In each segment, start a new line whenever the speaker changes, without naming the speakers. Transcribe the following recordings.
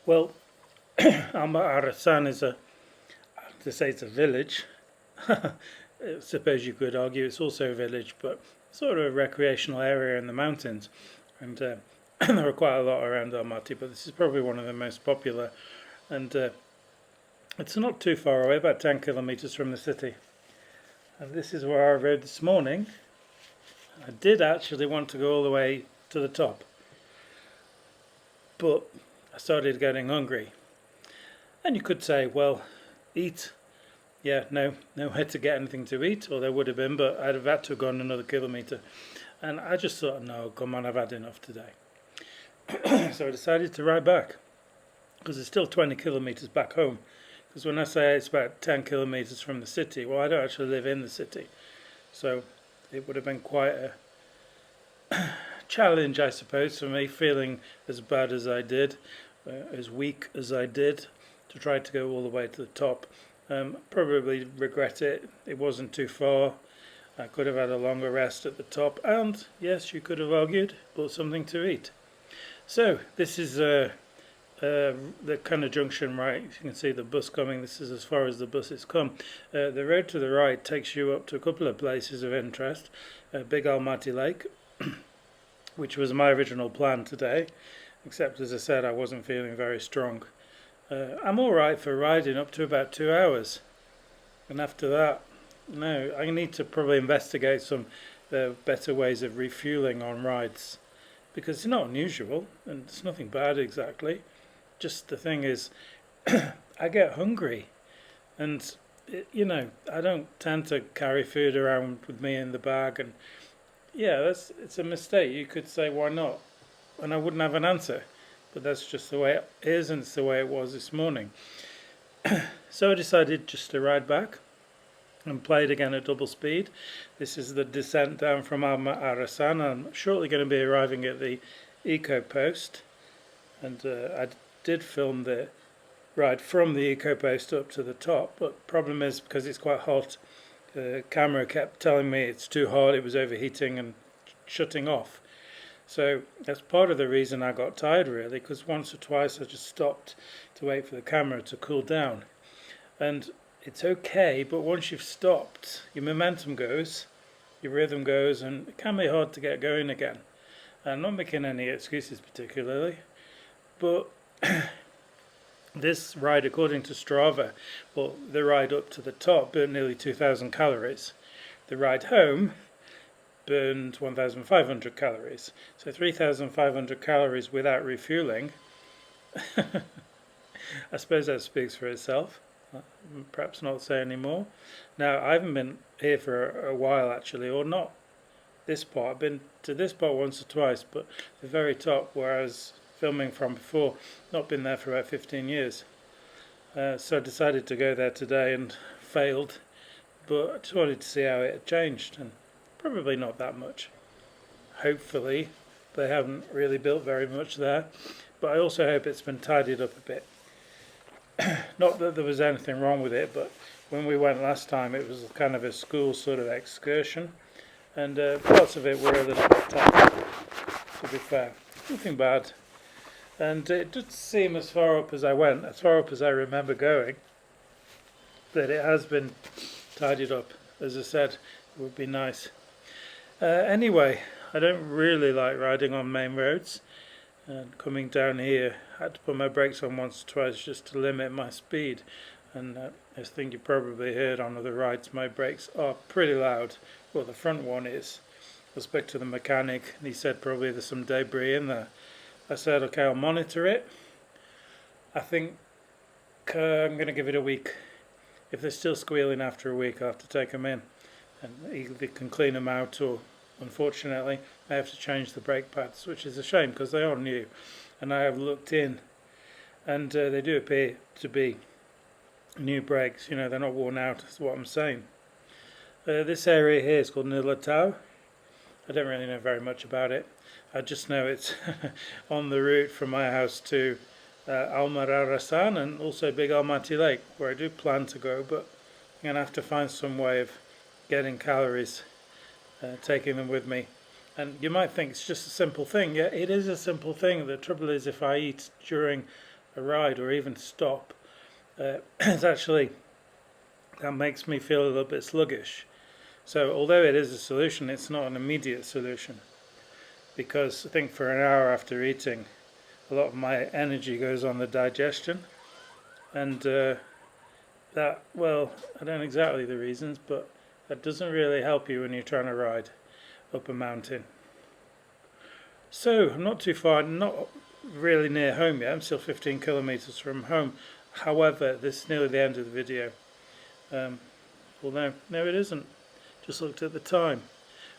Well, Alma Arasan is to say it's a village. I suppose you could argue it's also a village, but sort of a recreational area in the mountains. And there are quite a lot around Almaty, but this is probably one of the most popular. And it's not too far away, about 10 kilometres from the city. And this is where I rode this morning. I did actually want to go all the way to the top, but I started getting hungry. And you could say, well, eat. Yeah, nowhere to get anything to eat, or there would have been, but I'd have had to have gone another kilometre. And I just thought, no, come on, I've had enough today. So I decided to ride back, because it's still 20 kilometres back home. Because when I say it's about 10 kilometres from the city, well, I don't actually live in the city. So it would have been quite a challenge, I suppose, for me, feeling as bad as I did, as weak as I did, to try to go all the way to the top. Probably regret it. It wasn't too far. I could have had a longer rest at the top, and yes, you could have argued, bought something to eat. So this is the kind of junction, right? You can see the bus coming. This is as far as the buses come. The road to the right takes you up to a couple of places of interest. Big Almaty Lake, which was my original plan today, except as I said, I wasn't feeling very strong. I'm alright for riding up to about 2 hours, and after that, no, I need to probably investigate some better ways of refueling on rides, because it's not unusual and it's nothing bad exactly. Just the thing is, I get hungry, and I don't tend to carry food around with me in the bag, and yeah, it's a mistake. You could say, why not? And I wouldn't have an answer. But that's just the way it is, and it's the way it was this morning. So I decided just to ride back and play it again at double speed. This is the descent down from Alma Arasan. I'm shortly going to be arriving at the eco post, and I did film the ride from the eco post up to the top, but problem is, because it's quite hot, the camera kept telling me it's too hot, it was overheating and shutting off. So that's part of the reason I got tired, really, because once or twice I just stopped to wait for the camera to cool down. And it's okay, but once you've stopped, your momentum goes, your rhythm goes, and it can be hard to get going again. I'm not making any excuses particularly, but this ride, according to Strava, well, the ride up to the top burned nearly 2,000 calories. The ride home burned 1,500 calories. So 3,500 calories without refueling. I suppose that speaks for itself. Perhaps not say any more. Now, I haven't been here for a while actually, or not this part. I've been to this part once or twice, but the very top where I was filming from before, not been there for about 15 years. So I decided to go there today and failed, but I just wanted to see how it had changed, and probably not that much. Hopefully they haven't really built very much there, but I also hope it's been tidied up a bit. Not that there was anything wrong with it, but when we went last time it was kind of a school sort of excursion, and parts of it were a little bit tight, to be fair. Nothing bad. And it did seem, as far up as I went, as far up as I remember going, that it has been tidied up. As I said, it would be nice. Anyway, I don't really like riding on main roads, and coming down here I had to put my brakes on once or twice just to limit my speed, and I think you probably heard on other rides my brakes are pretty loud. Well, the front one is. I spoke to the mechanic and he said probably there's some debris in there. I said okay, I'll monitor it. I think I'm going to give it a week. If they're still squealing after a week, I'll have to take them in, and either can clean them out, or unfortunately I have to change the brake pads, which is a shame because they are new, and I have looked in, and they do appear to be new brakes. They're not worn out, is what I'm saying. This area here is called Nilatau. I don't really know very much about it. I just know it's on the route from my house to Alma Arasan, and also Big Almaty Lake, where I do plan to go, but I'm going to have to find some way of getting calories, taking them with me. And you might think it's just a simple thing. Yeah, it is a simple thing. The trouble is, if I eat during a ride or even stop, it's actually, that makes me feel a little bit sluggish. So although it is a solution, it's not an immediate solution, because I think for an hour after eating, a lot of my energy goes on the digestion, and that, well, I don't know exactly the reasons, but that doesn't really help you when you're trying to ride up a mountain. So I'm not too far, not really near home yet. I'm still 15 kilometers from home. However, this is nearly the end of the video. Well, no, it isn't. Just looked at the time.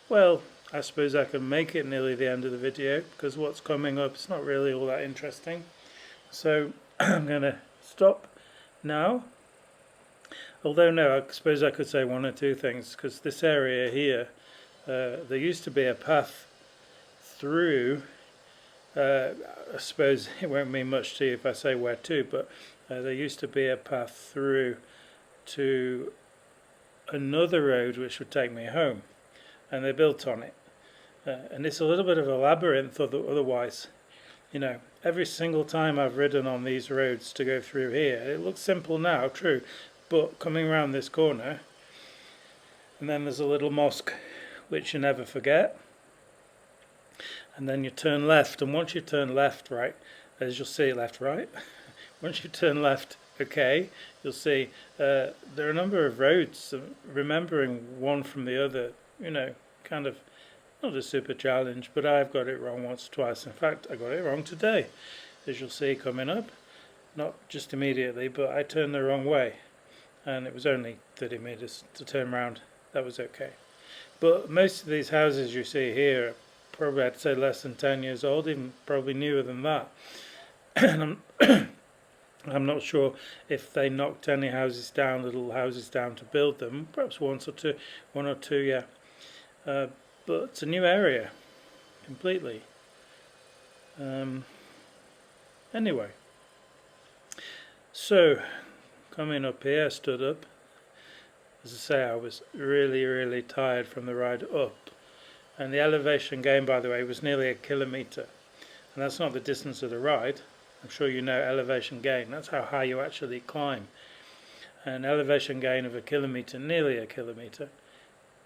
Well, I suppose I can make it nearly the end of the video, because what's coming up is not really all that interesting. So I'm going to stop now. Although no, I suppose I could say one or two things, because this area here, there used to be a path through. I suppose it won't mean much to you if I say where to, but there used to be a path through to another road which would take me home, and they built on it. And it's a little bit of a labyrinth otherwise. You know, every single time I've ridden on these roads to go through here, it looks simple now, true, but coming around this corner, and then there's a little mosque which you never forget, and then you turn left, and once you turn left, right, as you'll see, left, right, once you turn left, okay, you'll see there are a number of roads, remembering one from the other, you know, kind of not a super challenge, but I've got it wrong once or twice. In fact, I got it wrong today, as you'll see coming up, not just immediately, but I turned the wrong way, and it was only 30 meters to turn around. That was okay. But most of these houses you see here are probably, I'd say, less than 10 years old, even probably newer than that. And I'm not sure if they knocked any houses down, little houses down, to build them. Perhaps one or two, yeah. But it's a new area, completely. Anyway, so coming up here, I stood up. As I say, I was really tired from the ride up. And the elevation gain, by the way, was nearly 1 kilometer. And that's not the distance of the ride. I'm sure you know elevation gain. That's how high you actually climb. An elevation gain of 1 kilometer, nearly 1 kilometer,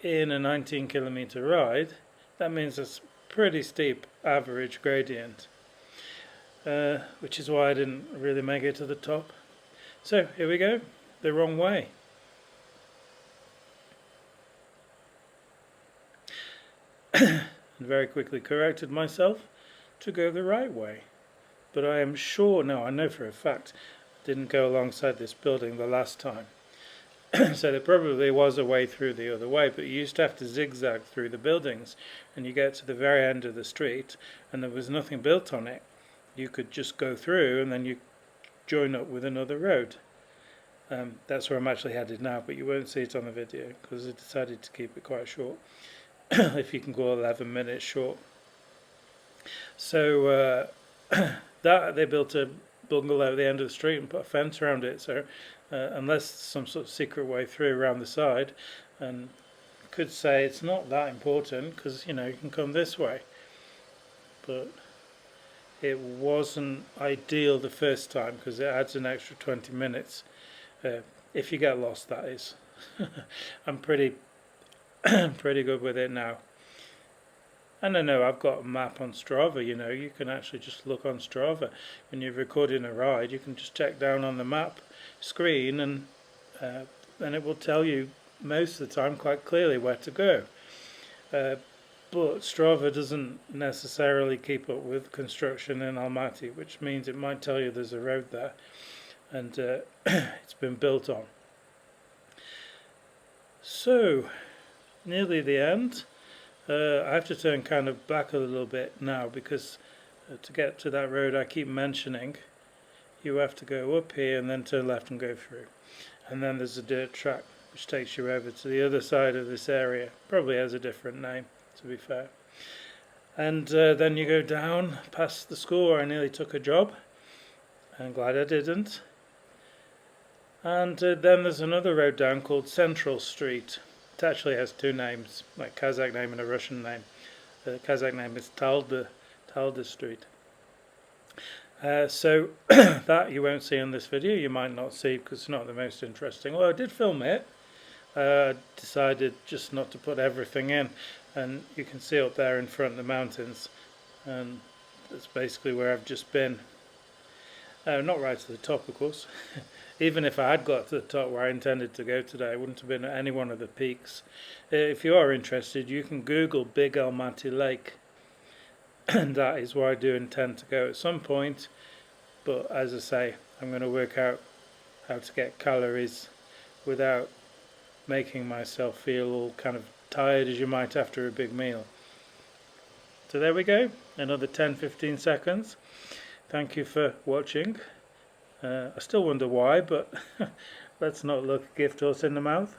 in a 19 kilometer ride, that means it's pretty steep average gradient, which is why I didn't really make it to the top. So here we go, the wrong way. And very quickly corrected myself to go the right way. But I am sure, no, I know for a fact, I didn't go alongside this building the last time. So there probably was a way through the other way, but you used to have to zigzag through the buildings, and you get to the very end of the street and there was nothing built on it. You could just go through and then you join up with another road. That's where I'm actually headed now, but you won't see it on the video because I decided to keep it quite short. If you can call 11 minutes short. So that they built a bungalow at the end of the street and put a fence around it, so unless some sort of secret way through around the side, and could say it's not that important because, you know, you can come this way, but it wasn't ideal the first time because it adds an extra 20 minutes if you get lost, that is. I'm pretty good with it now. And I know I've got a map on Strava, you know, you can actually just look on Strava. When you're recording a ride, you can just check down on the map screen and it will tell you most of the time quite clearly where to go. But Strava doesn't necessarily keep up with construction in Almaty, which means it might tell you there's a road there and it's been built on. So, nearly the end. I have to turn kind of back a little bit now because to get to that road I keep mentioning, you have to go up here and then turn left and go through. And then there's a dirt track which takes you over to the other side of this area. Probably has a different name, to be fair. And then you go down past the school where I nearly took a job. I'm glad I didn't. And then there's another road down called Central Street. It actually has two names, like Kazakh name and a Russian name. The Kazakh name is Talda Street. So that you won't see in this video, you might not see because it's not the most interesting. Well, I did film it. Decided just not to put everything in, and you can see up there in front of the mountains, and that's basically where I've just been. Not right to the top, of course. Even if I had got to the top where I intended to go today, I wouldn't have been at any one of the peaks. If you are interested, you can Google Big Almaty Lake, and that is where I do intend to go at some point. But as I say, I'm going to work out how to get calories without making myself feel all kind of tired as you might after a big meal. So there we go, another 10-15 seconds. Thank you for watching. I still wonder why, but let's not look a gift horse in the mouth.